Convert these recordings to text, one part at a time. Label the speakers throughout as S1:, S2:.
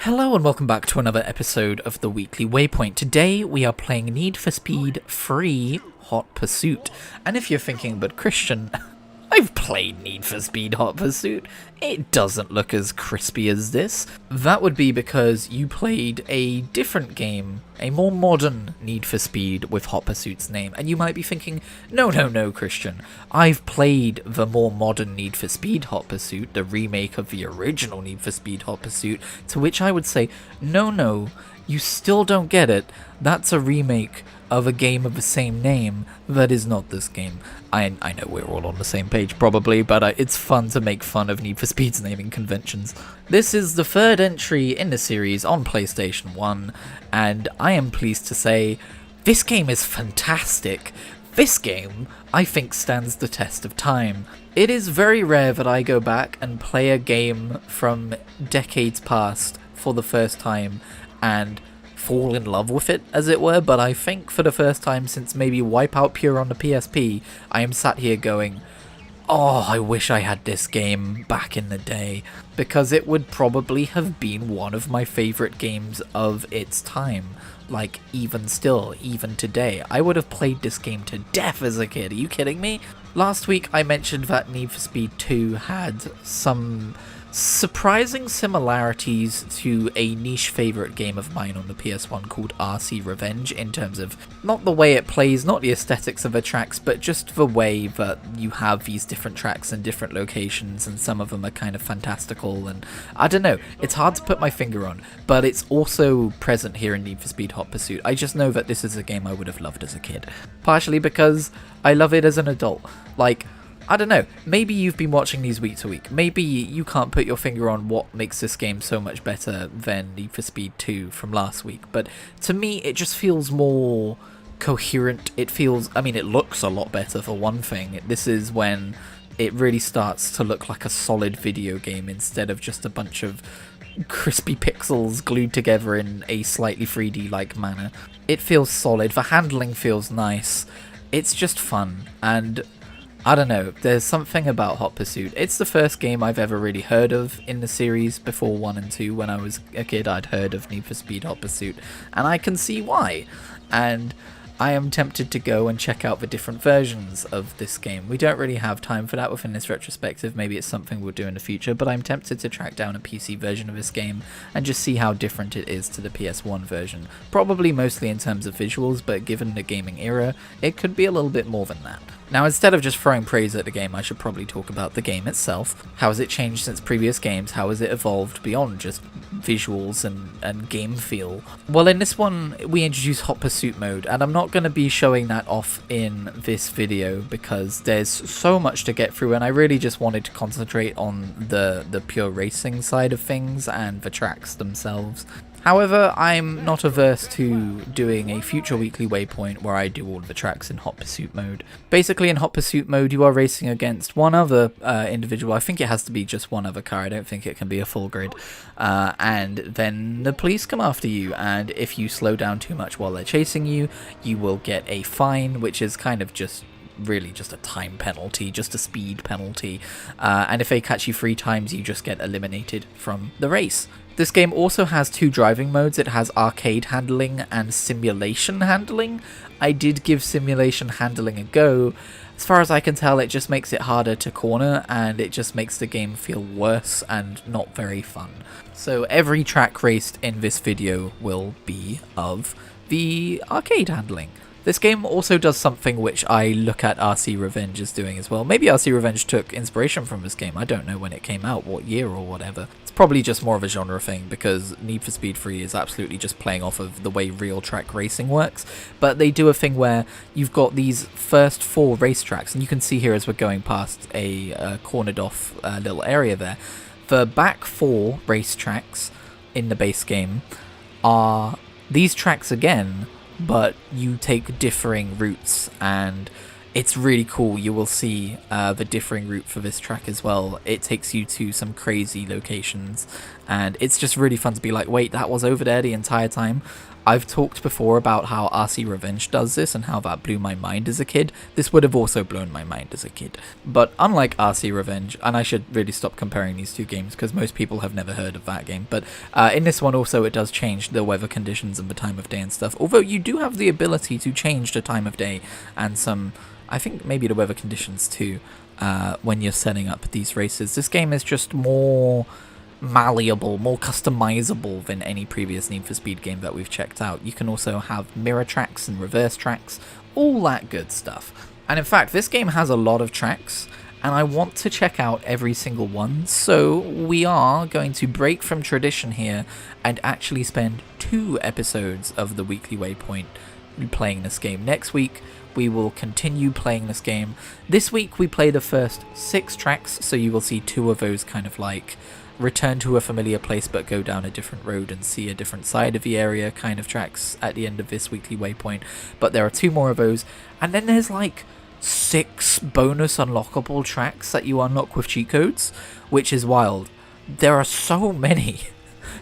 S1: Hello and welcome back to another episode of the Weekly Waypoint. Today we are playing Need for Speed Free Hot Pursuit. And if you're thinking, but Christian, I've played Need for Speed Hot Pursuit, it doesn't look as crispy as this. That would be because you played a different game, a more modern Need for Speed with Hot Pursuit's name. And you might be thinking, no, Christian, I've played the more modern Need for Speed Hot Pursuit, the remake of the original Need for Speed Hot Pursuit, to which I would say, no, you still don't get it. That's a remake of a game of the same name that is not this game. I know we're all on the same page probably, but it's fun to make fun of Need for Speed's naming conventions. This is the third entry in the series on PlayStation 1, and I am pleased to say this game is fantastic. This game, I think, stands the test of time. It is very rare that I go back and play a game from decades past for the first time and fall in love with it, as it were, but I think for the first time since maybe Wipeout Pure on the PSP, I am sat here going, oh, I wish I had this game back in the day, because it would probably have been one of my favourite games of its time. Like, even still, even today, I would have played this game to death as a kid. Are you kidding me? Last week I mentioned that Need for Speed 2 had some surprising similarities to a niche favourite game of mine on the PS1 called RC Revenge, in terms of not the way it plays, not the aesthetics of the tracks, but just the way that you have these different tracks in different locations, and some of them are kind of fantastical, and I don't know, it's hard to put my finger on, but it's also present here in Need for Speed Hot Pursuit. I just know that this is a game I would have loved as a kid, partially because I love it as an adult. Like, I don't know, maybe you've been watching these week to week, maybe you can't put your finger on what makes this game so much better than Need for Speed 2 from last week, but to me it just feels more coherent. It feels, I mean, it looks a lot better for one thing. This is when it really starts to look like a solid video game instead of just a bunch of crispy pixels glued together in a slightly 3D-like manner. It feels solid, the handling feels nice, it's just fun, and I don't know, there's something about Hot Pursuit. It's the first game I've ever really heard of in the series. Before 1 and 2, when I was a kid, I'd heard of Need for Speed Hot Pursuit, and I can see why. And I am tempted to go and check out the different versions of this game. We don't really have time for that within this retrospective, maybe it's something we'll do in the future, but I'm tempted to track down a PC version of this game and just see how different it is to the PS1 version. Probably mostly in terms of visuals, but given the gaming era, it could be a little bit more than that. Now, instead of just throwing praise at the game, I should probably talk about the game itself. How has it changed since previous games? How has it evolved beyond just visuals and game feel? Well, in this one, we introduce Hot Pursuit mode, and I'm not going to be showing that off in this video because there's so much to get through, and I really just wanted to concentrate on the pure racing side of things and the tracks themselves. However, I'm not averse to doing a future weekly waypoint where I do all of the tracks in Hot Pursuit mode. Basically, in Hot Pursuit mode, you are racing against one other individual. I think it has to be just one other car. I don't think it can be a full grid. And then the police come after you, and if you slow down too much while they're chasing you, you will get a fine, which is kind of just really just a time penalty, just a speed penalty. And if they catch you 3 times, you just get eliminated from the race. This game also has 2 driving modes. It has arcade handling and simulation handling. I did give simulation handling a go. As far as I can tell, it just makes it harder to corner, and it just makes the game feel worse and not very fun. So every track raced in this video will be of the arcade handling. This game also does something which I look at RC Revenge as doing as well. Maybe RC Revenge took inspiration from this game. I don't know when it came out, what year or whatever. It's probably just more of a genre thing because Need for Speed 3 is absolutely just playing off of the way real track racing works. But they do a thing where you've got these first 4 racetracks, and you can see here as we're going past a cornered off little area there. The back 4 racetracks in the base game are these tracks again, but you take differing routes, and it's really cool. You will see the differing route for this track as well. It takes you to some crazy locations, and it's just really fun to be like, wait, that was over there the entire time. I've talked before about how RC Revenge does this and how that blew my mind as a kid. This would have also blown my mind as a kid. But unlike RC Revenge, and I should really stop comparing these two games because most people have never heard of that game, but in this one also it does change the weather conditions and the time of day and stuff. Although you do have the ability to change the time of day and some, I think maybe the weather conditions too, when you're setting up these races. This game is just more malleable, more customizable than any previous Need for Speed game that we've checked out. You can also have mirror tracks and reverse tracks, all that good stuff. And in fact, this game has a lot of tracks, and I want to check out every single one, so we are going to break from tradition here and actually spend 2 episodes of the Weekly Waypoint playing this game. Next week, we will continue playing this game. This week, we play the first 6 tracks, so you will see 2 of those kind of like return to a familiar place but go down a different road and see a different side of the area kind of tracks at the end of this Weekly Waypoint. But there are 2 more of those, and then there's like 6 bonus unlockable tracks that you unlock with cheat codes, which is wild. There are so many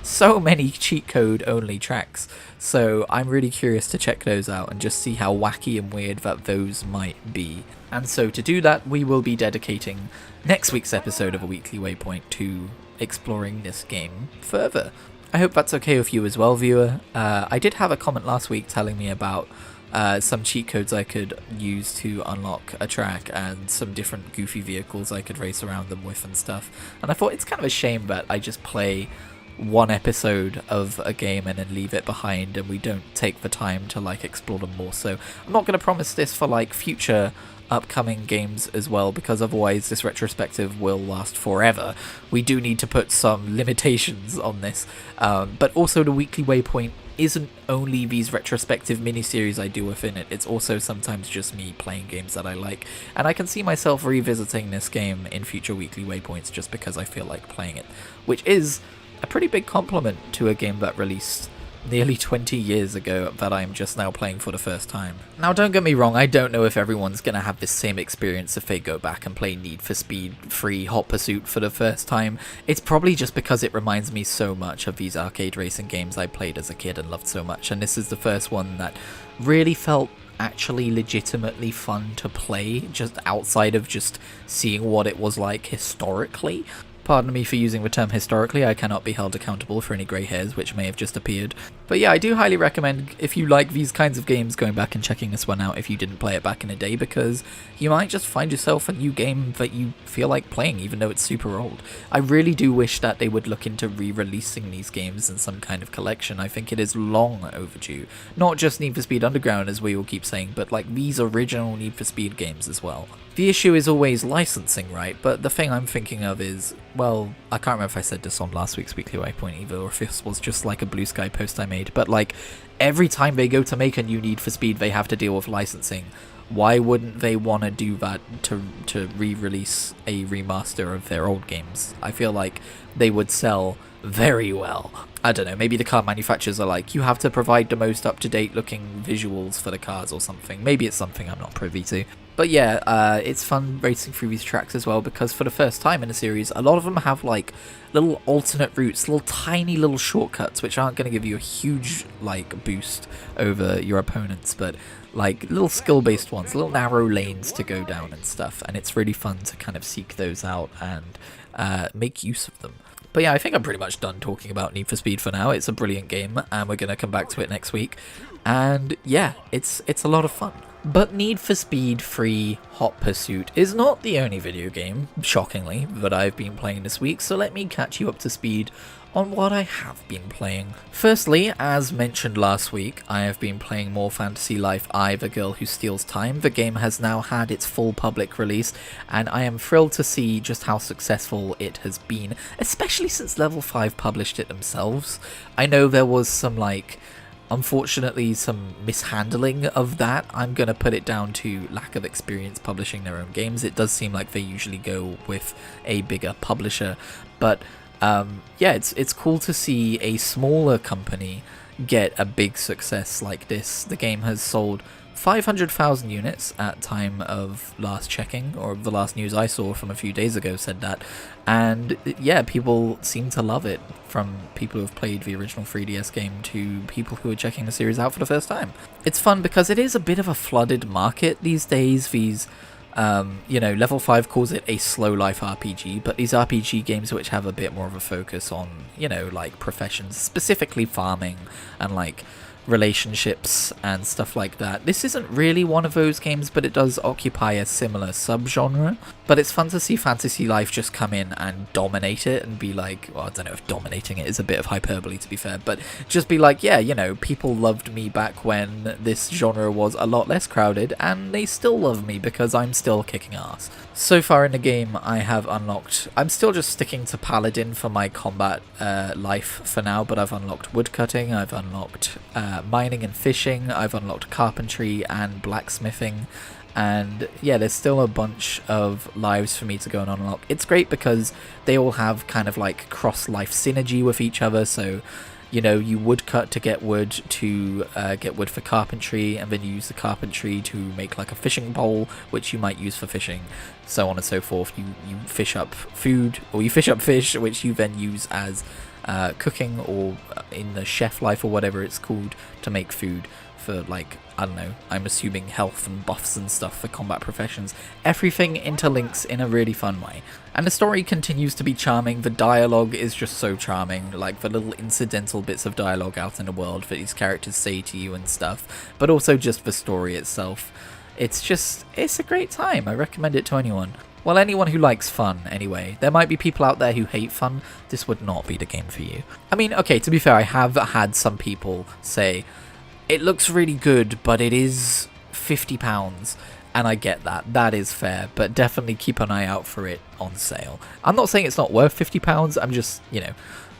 S1: cheat code only tracks, so I'm really curious to check those out and just see how wacky and weird that those might be. And so to do that, we will be dedicating next week's episode of A Weekly Waypoint to exploring this game further. I hope that's okay with you as well, viewer. I did have a comment last week telling me about some cheat codes I could use to unlock a track and some different goofy vehicles I could race around them with and stuff. And I thought it's kind of a shame that I just play 1 episode of a game and then leave it behind and we don't take the time to like explore them more. So I'm not going to promise this for like future upcoming games as well, because otherwise this retrospective will last forever. We do need to put some limitations on this, but also the Weekly Waypoint isn't only these retrospective miniseries I do within it, it's also sometimes just me playing games that I like, and I can see myself revisiting this game in future Weekly Waypoints just because I feel like playing it, which is a pretty big compliment to a game that released nearly 20 years ago that I'm just now playing for the first time. Now don't get me wrong, I don't know if everyone's gonna have this same experience if they go back and play Need for Speed Free Hot Pursuit for the first time. It's probably just because it reminds me so much of these arcade racing games I played as a kid and loved so much, and this is the first one that really felt actually legitimately fun to play, just outside of just seeing what it was like historically. Pardon me for using the term historically, I cannot be held accountable for any grey hairs which may have just appeared. But yeah, I do highly recommend, if you like these kinds of games, going back and checking this one out if you didn't play it back in the day, because you might just find yourself a new game that you feel like playing even though it's super old. I really do wish that they would look into re-releasing these games in some kind of collection. I think it is long overdue. Not just Need for Speed Underground as we all keep saying, but like these original Need for Speed games as well. The issue is always licensing, right? But the thing I'm thinking of is, well, I can't remember if I said this on last week's Weekly Waypoint either, or if this was just like a Blue Sky post I made, but like, every time they go to make a new Need for Speed, they have to deal with licensing. Why wouldn't they want to do that to re-release a remaster of their old games? I feel like they would sell very well. I don't know, maybe the car manufacturers are like, you have to provide the most up-to-date looking visuals for the cars or something. Maybe it's something I'm not privy to. But yeah, it's fun racing through these tracks as well, because for the first time in the series, a lot of them have like little alternate routes, little tiny little shortcuts, which aren't going to give you a huge like boost over your opponents, but like little skill-based ones, little narrow lanes to go down and stuff, and it's really fun to kind of seek those out and make use of them. But yeah, I think I'm pretty much done talking about Need for Speed for now. It's a brilliant game, and we're going to come back to it next week. And yeah, it's a lot of fun. But Need for Speed Free Hot Pursuit is not the only video game, shockingly, that I've been playing this week, so let me catch you up to speed on what I have been playing. Firstly, as mentioned last week, I have been playing More Fantasy Life I, The Girl Who Steals Time. The game has now had its full public release, and I am thrilled to see just how successful it has been, especially since Level 5 published it themselves. I know there was some, unfortunately, some mishandling of that. I'm going to put it down to lack of experience publishing their own games. It does seem like they usually go with a bigger publisher, but yeah, it's cool to see a smaller company get a big success like this. The game has sold 500,000 units at time of last checking, or the last news I saw from a few days ago said that. And yeah, people seem to love it, from people who have played the original 3DS game to people who are checking the series out for the first time. It's fun because it is a bit of a flooded market these days. These Level 5 calls it a slow life RPG, but these RPG games which have a bit more of a focus on, like professions, specifically farming and like relationships and stuff like that. This isn't really one of those games, but it does occupy a similar subgenre. But it's fun to see Fantasy Life just come in and dominate it and be like, well, I don't know if dominating it is a bit of hyperbole, to be fair, but just be like, yeah, people loved me back when this genre was a lot less crowded, and they still love me because I'm still kicking ass. So far in the game, I have unlocked... I'm still just sticking to Paladin for my combat life for now, but I've unlocked woodcutting, I've unlocked mining and fishing, I've unlocked carpentry and blacksmithing, and yeah, there's still a bunch of lives for me to go and unlock. It's great because they all have kind of like cross-life synergy with each other, so you woodcut to get wood for carpentry, and then you use the carpentry to make like a fishing pole, which you might use for fishing, so on and so forth. You fish up food, or you fish up fish, which you then use as cooking, or in the chef life or whatever it's called, to make food for, like, I don't know, I'm assuming health and buffs and stuff for combat professions. Everything interlinks in a really fun way. And the story continues to be charming. The dialogue is just so charming, like the little incidental bits of dialogue out in the world that these characters say to you and stuff, but also just the story itself. It's a great time. I recommend it to anyone. Well, anyone who likes fun, anyway. There might be people out there who hate fun. This would not be the game for you. I mean, okay, to be fair, I have had some people say, it looks really good, but it is £50, and I get that. That is fair, but definitely keep an eye out for it on sale. I'm not saying it's not worth £50, I'm just,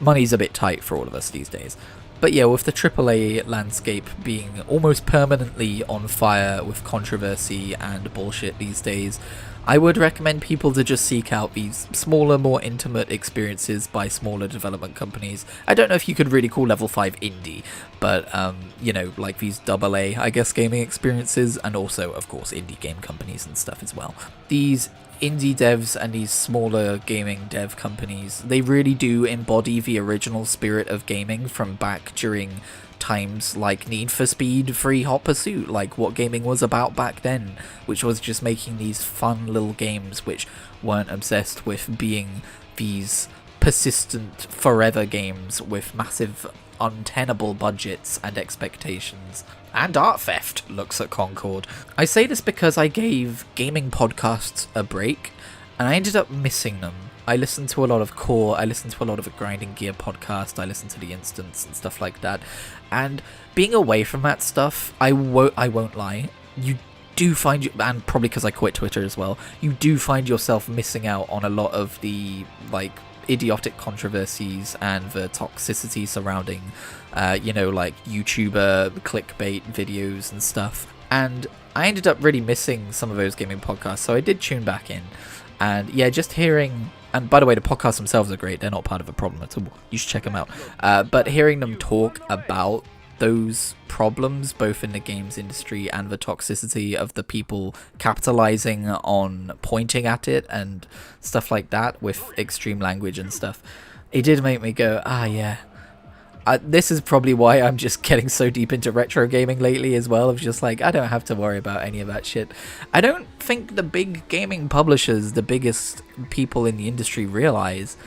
S1: money's a bit tight for all of us these days. But yeah, with the AAA landscape being almost permanently on fire with controversy and bullshit these days, I would recommend people to just seek out these smaller, more intimate experiences by smaller development companies. I don't know if you could really call Level 5 indie, but, like these AA, I guess, gaming experiences, and also, of course, indie game companies and stuff as well. These indie devs and these smaller gaming dev companies, they really do embody the original spirit of gaming from back during times like Need for Speed, Free Hot Pursuit, like what gaming was about back then, which was just making these fun little games which weren't obsessed with being these persistent forever games with massive untenable budgets and expectations. And art theft, looks at Concord. I say this because I gave gaming podcasts a break, and I ended up missing them. I listened to a lot of Core, I listened to a lot of the Grinding Gear podcast, I listened to The Instance and stuff like that, and being away from that stuff, I won't lie, you do find, and probably because I quit Twitter as well, you do find yourself missing out on a lot of the, like, idiotic controversies and the toxicity surrounding, like YouTuber clickbait videos and stuff. And I ended up really missing some of those gaming podcasts, so I did tune back in. And yeah, just hearing, and by the way, the podcasts themselves are great, they're not part of a problem at all, you should check them out. But hearing them talk about those problems, both in the games industry and the toxicity of the people capitalizing on pointing at it and stuff like that with extreme language and stuff, it did make me go, yeah. This is probably why I'm just getting so deep into retro gaming lately as well, of just like, I don't have to worry about any of that shit. I don't think the big gaming publishers, the biggest people in the industry, realize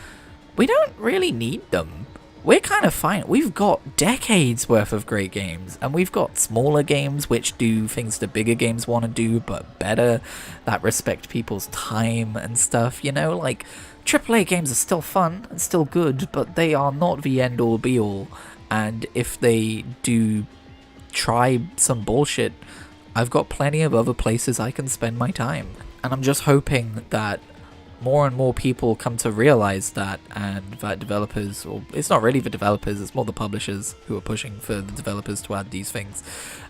S1: we don't really need them. We're kind of fine. We've got decades worth of great games, and we've got smaller games which do things the bigger games want to do, but better, that respect people's time and stuff, like AAA games are still fun and still good, but they are not the end-all be-all, and if they do try some bullshit, I've got plenty of other places I can spend my time. And I'm just hoping that more and more people come to realize that, and that developers, or it's not really the developers, it's more the publishers who are pushing for the developers to add these things.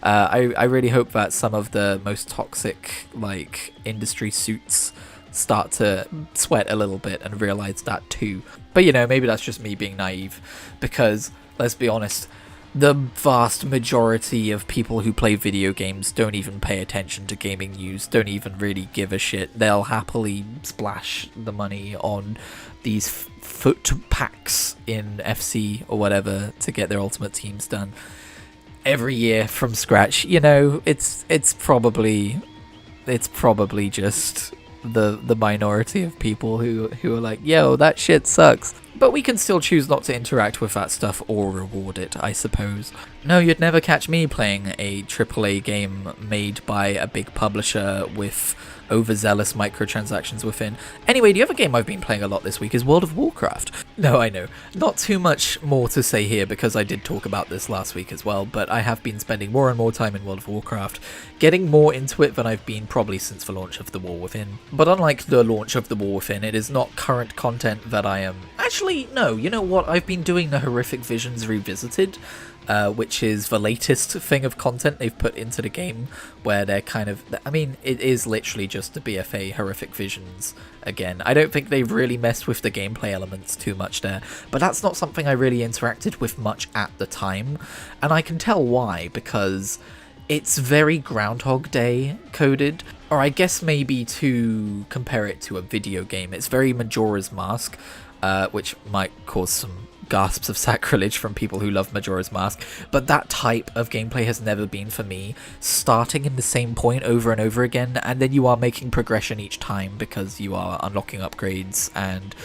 S1: I really hope that some of the most toxic, like, industry suits start to sweat a little bit and realize that too. But maybe that's just me being naive, because let's be honest, The vast majority of people who play video games don't even pay attention to gaming news, don't even really give a shit. They'll happily splash the money on these foot packs in FC or whatever to get their ultimate teams done every year from scratch. You know, it's probably just the minority of people who are like, yo, that shit sucks. But we can still choose not to interact with that stuff or reward it, I suppose. No, you'd never catch me playing a AAA game made by a big publisher with overzealous microtransactions within. Anyway, the other game I've been playing a lot this week is World of Warcraft. No, I know. Not too much more to say here because I did talk about this last week as well, but I have been spending more and more time in World of Warcraft, getting more into it than I've been probably since the launch of The War Within. But unlike the launch of The War Within, it is not current content that I am... Actually, no, you know what? I've been doing the Horrific Visions Revisited, which is the latest thing of content they've put into the game, where they're kind of... I mean, it is literally just the BFA Horrific Visions again. I don't think they've really messed with the gameplay elements too much there, but that's not something I really interacted with much at the time, and I can tell why, because it's very Groundhog Day coded, or I guess maybe to compare it to a video game, it's very Majora's Mask, which might cause some gasps of sacrilege from people who love Majora's Mask, but that type of gameplay has never been for me. Starting in the same point over and over again, and then you are making progression each time because you are unlocking upgrades and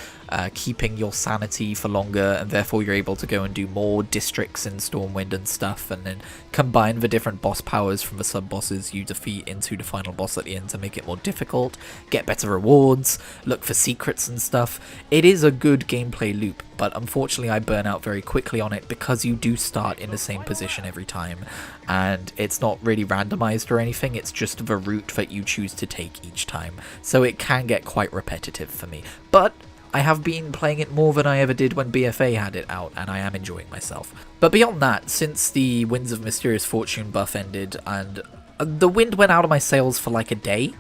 S1: keeping your sanity for longer, and therefore you're able to go and do more districts in Stormwind and stuff, and then combine the different boss powers from the sub-bosses you defeat into the final boss at the end to make it more difficult, get better rewards, look for secrets and stuff. It is a good gameplay loop, but unfortunately I burn out very quickly on it because you do start in the same position every time, and it's not really randomized or anything, it's just the route that you choose to take each time, so it can get quite repetitive for me. But I have been playing it more than I ever did when BFA had it out, and I am enjoying myself. But beyond that, since the Winds of Mysterious Fortune buff ended, and the wind went out of my sails for like a day,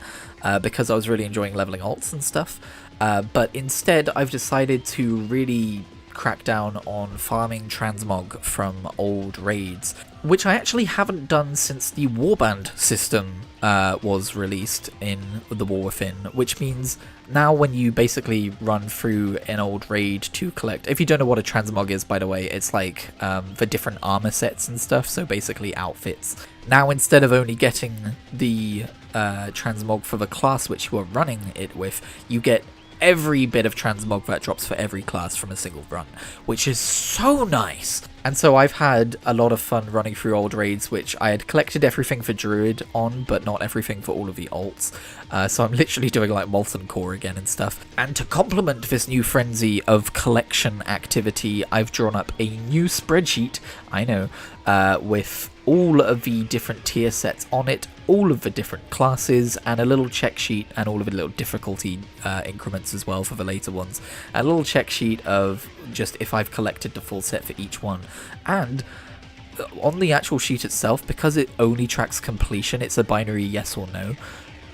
S1: because I was really enjoying leveling alts and stuff, but instead I've decided to really crack down on farming transmog from old raids, which I actually haven't done since the warband system was released in The War Within, which means now when you basically run through an old raid to collect... If you don't know what a transmog is, by the way, it's like the different armor sets and stuff, so basically outfits. Now, instead of only getting the transmog for the class which you are running it with, you get every bit of transmog that drops for every class from a single run, which is so nice. And so I've had a lot of fun running through old raids, which I had collected everything for Druid on, but not everything for all of the alts. So I'm literally doing like Molten Core again and stuff. And to complement this new frenzy of collection activity, I've drawn up a new spreadsheet, I know, with all of the different tier sets on it, all of the different classes, and a little check sheet, and all of the little difficulty increments as well for the later ones. A little check sheet of just if I've collected the full set for each one. And on the actual sheet itself, because it only tracks completion, it's a binary yes or no,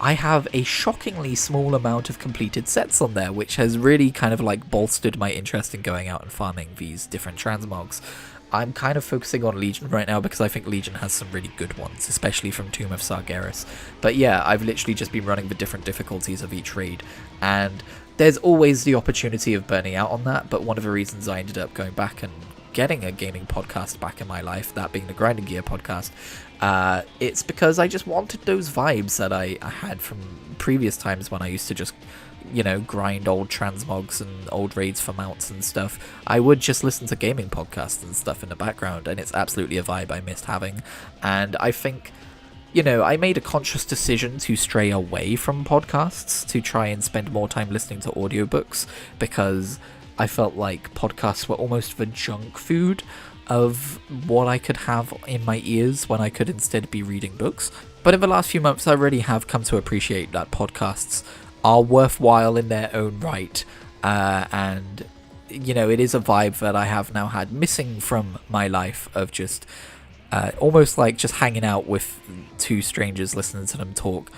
S1: I have a shockingly small amount of completed sets on there, which has really kind of like bolstered my interest in going out and farming these different transmogs. I'm kind of focusing on Legion right now because I think Legion has some really good ones, especially from Tomb of Sargeras. But yeah, I've literally just been running the different difficulties of each raid, and there's always the opportunity of burning out on that, but one of the reasons I ended up going back and getting a gaming podcast back in my life, that being the Grinding Gear podcast, it's because I just wanted those vibes that I had from previous times when I used to just, you know, grind old transmogs and old raids for mounts and stuff. I would just listen to gaming podcasts and stuff in the background, and it's absolutely a vibe I missed having. And I think, you know, I made a conscious decision to stray away from podcasts to try and spend more time listening to audiobooks, because I felt like podcasts were almost the junk food of what I could have in my ears when I could instead be reading books. But in the last few months, I really have come to appreciate that podcasts are worthwhile in their own right, and you know, it is a vibe that I have now had missing from my life of just almost like just hanging out with two strangers, listening to them talk,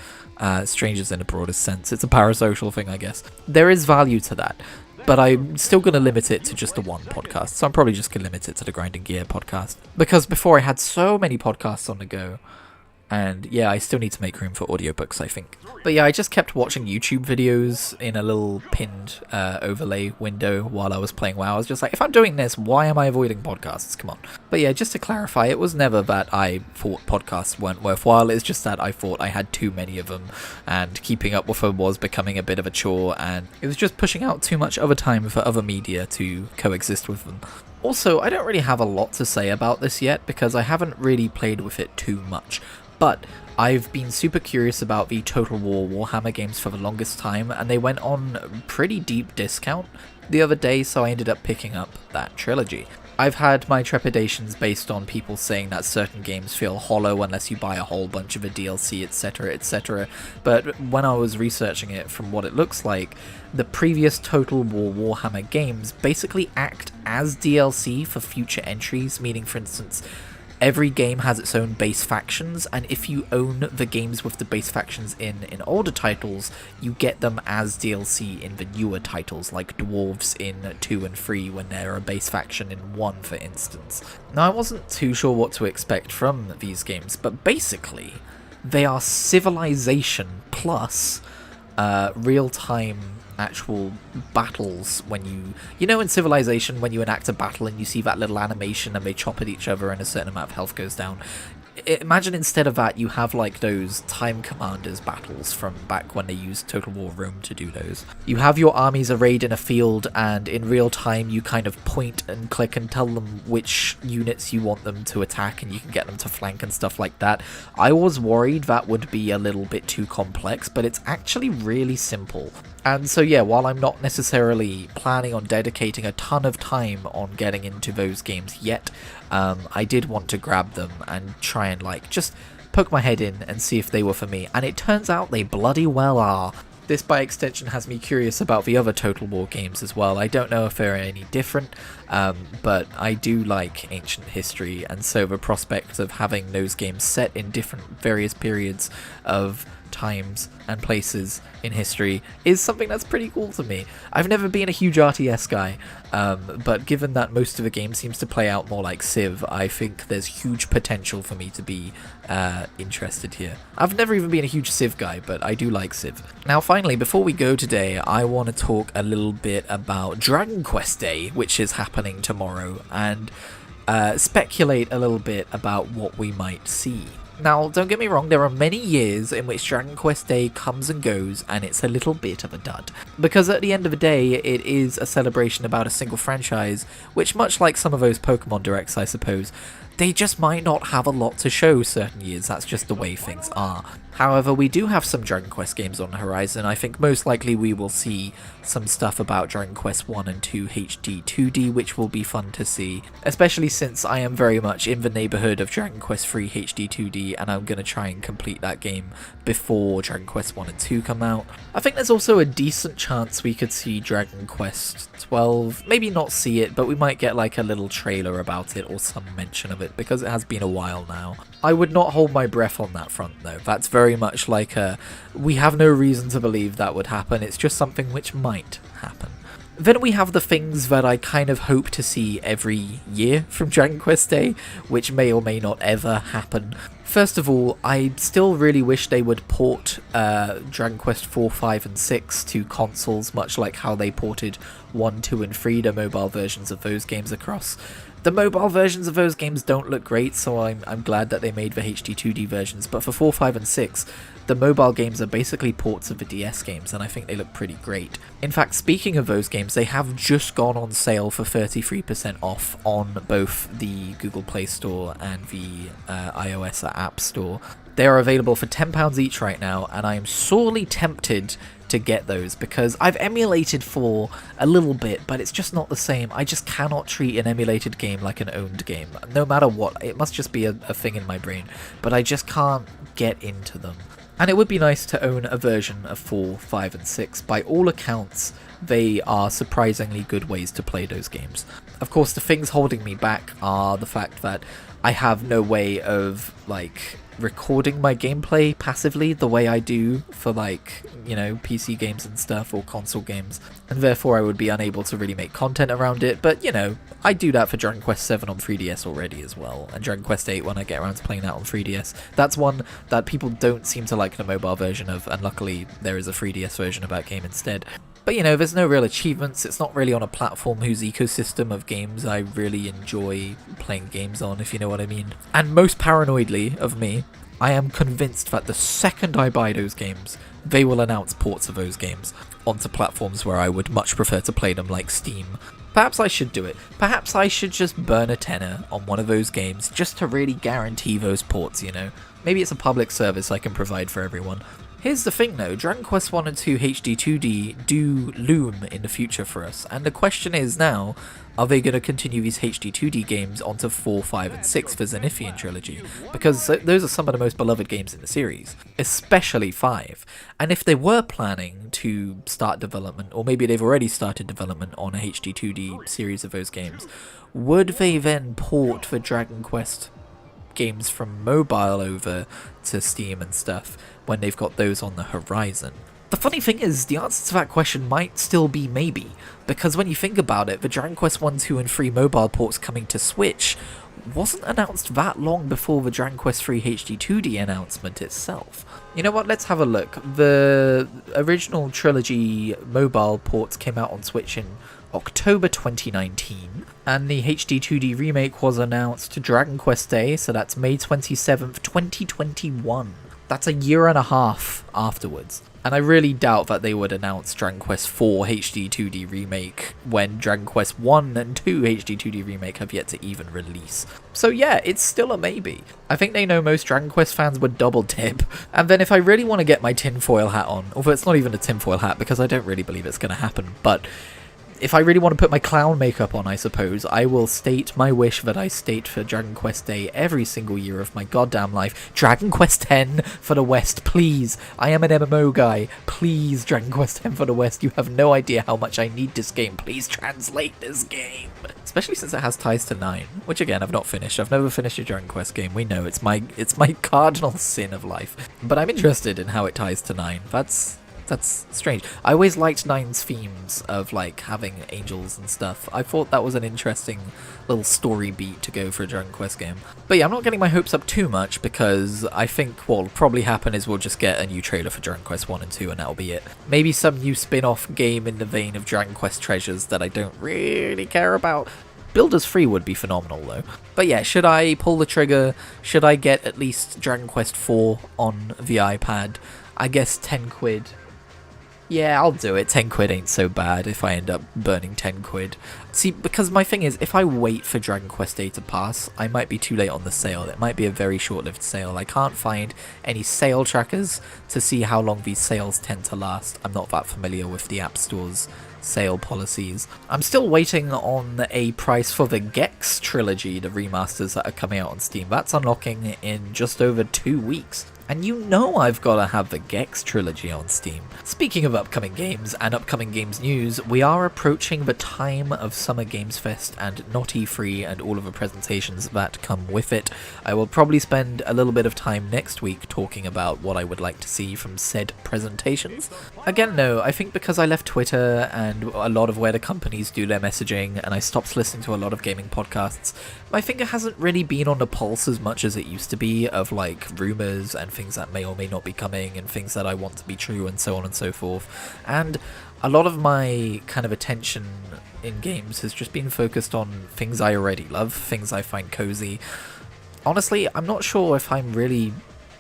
S1: strangers in a broader sense. It's a parasocial thing, I guess. There is value to that, but I'm still going to limit it to just the one podcast. So I'm probably just going to limit it to the Grinding Gear podcast. Because before I had so many podcasts on the go. And yeah, I still need to make room for audiobooks, I think. But yeah, I just kept watching YouTube videos in a little pinned overlay window while I was playing WoW. I was just like, if I'm doing this, why am I avoiding podcasts? Come on. But yeah, just to clarify, it was never that I thought podcasts weren't worthwhile. It's just that I thought I had too many of them, and keeping up with them was becoming a bit of a chore, and it was just pushing out too much other time for other media to coexist with them. Also, I don't really have a lot to say about this yet, because I haven't really played with it too much. But I've been super curious about the Total War Warhammer games for the longest time, and they went on pretty deep discount the other day, so I ended up picking up that trilogy. I've had my trepidations based on people saying that certain games feel hollow unless you buy a whole bunch of the DLC, etc, etc, but when I was researching it, from what it looks like, the previous Total War Warhammer games basically act as DLC for future entries, meaning, for instance, every game has its own base factions, and if you own the games with the base factions in older titles, you get them as DLC in the newer titles, like Dwarves in 2 and 3 when they're a base faction in 1, for instance. Now, I wasn't too sure what to expect from these games, but basically, they are Civilization plus real-time actual battles. When you know in Civilization, when you enact a battle and you see that little animation and they chop at each other and a certain amount of health goes down, imagine instead of that you have like those Time Commanders battles from back when they used Total War Rome to do those. You have your armies arrayed in a field, and in real time you kind of point and click and tell them which units you want them to attack, and you can get them to flank and stuff like that. I was worried that would be a little bit too complex, but it's actually really simple. And so yeah, while I'm not necessarily planning on dedicating a ton of time on getting into those games yet, I did want to grab them and try and like just poke my head in and see if they were for me, and it turns out they bloody well are. This by extension has me curious about the other Total War games as well. I don't know if they're any different, but I do like ancient history, and so the prospect of having those games set in different various periods of times and places in history is something that's pretty cool to me. I've never been a huge RTS guy, but given that most of the game seems to play out more like Civ, I think there's huge potential for me to be interested here. I've never even been a huge Civ guy, but I do like Civ. Now finally, before we go today, I want to talk a little bit about Dragon Quest Day, which is happening tomorrow, and speculate a little bit about what we might see. Now, don't get me wrong, there are many years in which Dragon Quest Day comes and goes, and it's a little bit of a dud. Because at the end of the day, it is a celebration about a single franchise, which, much like some of those Pokemon Directs, I suppose, they just might not have a lot to show certain years. That's just the way things are. However, we do have some Dragon Quest games on the horizon. I think most likely we will see some stuff about Dragon Quest 1 and 2 HD 2D, which will be fun to see, especially since I am very much in the neighbourhood of Dragon Quest 3 HD 2D, and I'm going to try and complete that game before Dragon Quest 1 and 2 come out. I think there's also a decent chance we could see Dragon Quest 12, maybe not see it, but we might get like a little trailer about it or some mention of it, because it has been a while now. I would not hold my breath on that front though. That's very much like we have no reason to believe that would happen, it's just something which might happen. Then we have the things that I kind of hope to see every year from Dragon Quest Day, which may or may not ever happen. First of all, I still really wish they would port Dragon Quest 4, 5 and 6 to consoles, much like how they ported 1, 2 and 3, the mobile versions of those games across. The mobile versions of those games don't look great, so I'm glad that they made the HD 2D versions, but for 4, 5 and 6, the mobile games are basically ports of the DS games, and I think they look pretty great. In fact, speaking of those games, they have just gone on sale for 33% off on both the Google Play Store and the iOS App Store. They are available for £10 each right now, and I am sorely tempted to get those, because I've emulated 4 a little bit, but it's just not the same. I just cannot treat an emulated game like an owned game, no matter what. It must just be a thing in my brain, but I just can't get into them. And it would be nice to own a version of 4, 5 and 6. By all accounts, they are surprisingly good ways to play those games. Of course, the things holding me back are the fact that I have no way of, like, recording my gameplay passively the way I do for, like, you know, PC games and stuff, or console games, and therefore I would be unable to really make content around it. But, you know, I do that for Dragon Quest 7 on 3DS already as well, and Dragon Quest 8 when I get around to playing that on 3DS. That's one that people don't seem to like the mobile version of, and luckily there is a 3DS version of that game instead. But, you know, there's no real achievements. It's not really on a platform whose ecosystem of games I really enjoy playing games on, if you know what I mean. And most paranoidly of me, I am convinced that the second I buy those games, they will announce ports of those games onto platforms where I would much prefer to play them, like Steam. Perhaps I should do it. Perhaps I should just burn a tenner on one of those games just to really guarantee those ports, you know? Maybe it's a public service I can provide for everyone. Here's the thing though, Dragon Quest 1 and 2 HD 2D do loom in the future for us, and the question is now, are they going to continue these HD 2D games onto 4, 5 and 6 for Zenithian Trilogy? Because those are some of the most beloved games in the series, especially 5. And if they were planning to start development, or maybe they've already started development on a HD 2D series of those games, would they then port the Dragon Quest games from mobile over to Steam and stuff when they've got those on the horizon? The funny thing is, the answer to that question might still be maybe, because when you think about it, the Dragon Quest 1, 2 and 3 mobile ports coming to Switch wasn't announced that long before the Dragon Quest 3 HD 2D announcement itself. You know what, let's have a look. The original trilogy mobile ports came out on Switch in October 2019, and the HD 2D remake was announced to Dragon Quest Day, so that's May 27th, 2021. That's a year and a half afterwards. And I really doubt that they would announce Dragon Quest 4 HD 2D remake when Dragon Quest 1 and 2 HD 2D remake have yet to even release. So yeah, it's still a maybe. I think they know most Dragon Quest fans would double dip. And then if I really want to get my tinfoil hat on, although it's not even a tinfoil hat because I don't really believe it's going to happen, but if I really want to put my clown makeup on, I suppose, I will state my wish that I state for Dragon Quest Day every single year of my goddamn life. Dragon Quest X for the West, please. I am an MMO guy. Please, Dragon Quest X for the West. You have no idea how much I need this game. Please translate this game. Especially since it has ties to 9, which again, I've not finished. I've never finished a Dragon Quest game. We know it's my cardinal sin of life. But I'm interested in how it ties to 9. That's strange. I always liked 9's themes of, like, having angels and stuff. I thought that was an interesting little story beat to go for a Dragon Quest game. But yeah, I'm not getting my hopes up too much, because I think what'll probably happen is we'll just get a new trailer for Dragon Quest 1 and 2 and that'll be it. Maybe some new spin-off game in the vein of Dragon Quest Treasures that I don't really care about. Builders Free would be phenomenal though. But yeah, should I pull the trigger? Should I get at least Dragon Quest 4 on the iPad? I guess 10 quid. Yeah, I'll do it. 10 quid ain't so bad if I end up burning 10 quid. See, because my thing is, if I wait for Dragon Quest Day to pass, I might be too late on the sale. It might be a very short-lived sale. I can't find any sale trackers to see how long these sales tend to last. I'm not that familiar with the App Store's sale policies. I'm still waiting on a price for the Gex trilogy, the remasters that are coming out on Steam. That's unlocking in just over 2 weeks. And you know I've got to have the Gex trilogy on Steam. Speaking of upcoming games and upcoming games news, we are approaching the time of Summer Games Fest and not E3 and all of the presentations that come with it. I will probably spend a little bit of time next week talking about what I would like to see from said presentations. Again, no, I think because I left Twitter and a lot of where the companies do their messaging and I stopped listening to a lot of gaming podcasts, my finger hasn't really been on the pulse as much as it used to be of, like, rumours and things that may or may not be coming and things that I want to be true and so on and so forth. And a lot of my kind of attention in games has just been focused on things I already love, things I find cozy. Honestly, I'm not sure if I'm really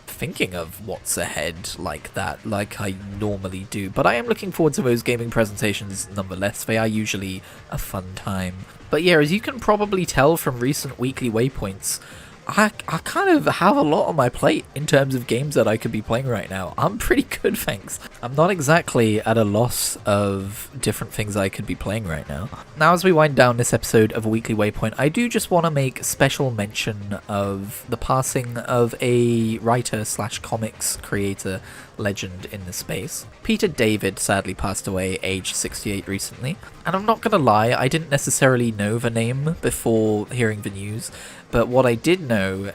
S1: thinking of what's ahead like that, like I normally do, but I am looking forward to those gaming presentations nonetheless. They are usually a fun time. But yeah, as you can probably tell from recent weekly waypoints, I kind of have a lot on my plate in terms of games that I could be playing right now. I'm pretty good, thanks. I'm not exactly at a loss of different things I could be playing right now. Now, as we wind down this episode of A Weekly Waypoint, I do just want to make special mention of the passing of a writer/comics creator legend in the space. Peter David sadly passed away, aged 68 recently, and I'm not gonna lie, I didn't necessarily know the name before hearing the news, but what I did know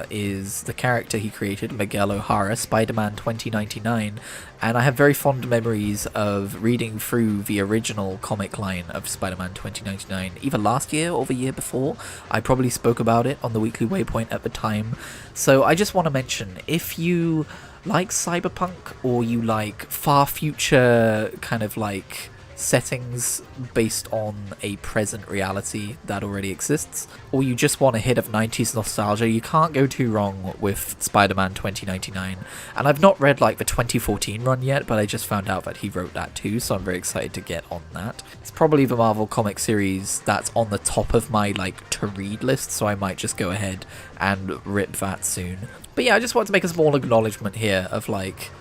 S1: is the character he created, Miguel O'Hara, Spider-Man 2099, and I have very fond memories of reading through the original comic line of Spider-Man 2099, either last year or the year before. I probably spoke about it on the Weekly Waypoint at the time, so I just want to mention, if you like cyberpunk, or you like far future kind of like settings based on a present reality that already exists, or you just want a hit of 90s nostalgia, you can't go too wrong with Spider-Man 2099. And I've not read like the 2014 run yet, but I just found out that he wrote that too, so I'm very excited to get on that. It's probably the Marvel comic series that's on the top of my like to read list, so I might just go ahead and rip that soon. But yeah, I just want to make a small acknowledgement here of like,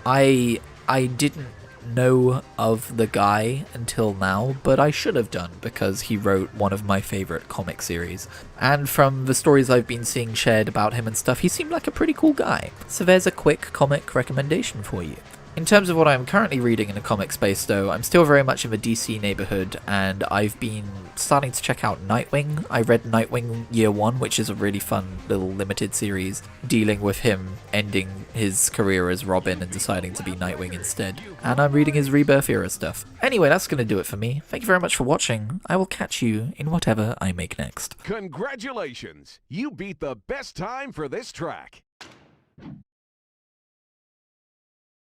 S1: I didn't know of the guy until now, but I should have done, because he wrote one of my favorite comic series, and from the stories I've been seeing shared about him and stuff, he seemed like a pretty cool guy. So there's a quick comic recommendation for you. In terms of what I'm currently reading in the comic space though, I'm still very much in the DC neighborhood, and I've been starting to check out Nightwing. I read Nightwing Year 1, which is a really fun little limited series dealing with him ending his career as Robin and deciding to be Nightwing instead. And I'm reading his Rebirth era stuff. Anyway, that's going to do it for me. Thank you very much for watching. I will catch you in whatever I make next.
S2: Congratulations! You beat the best time for this track.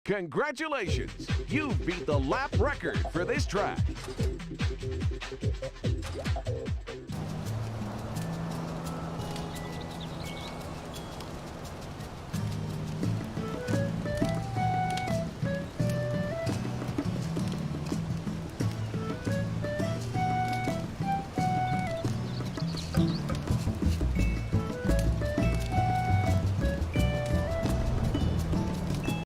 S2: Congratulations! You beat the lap record for this track.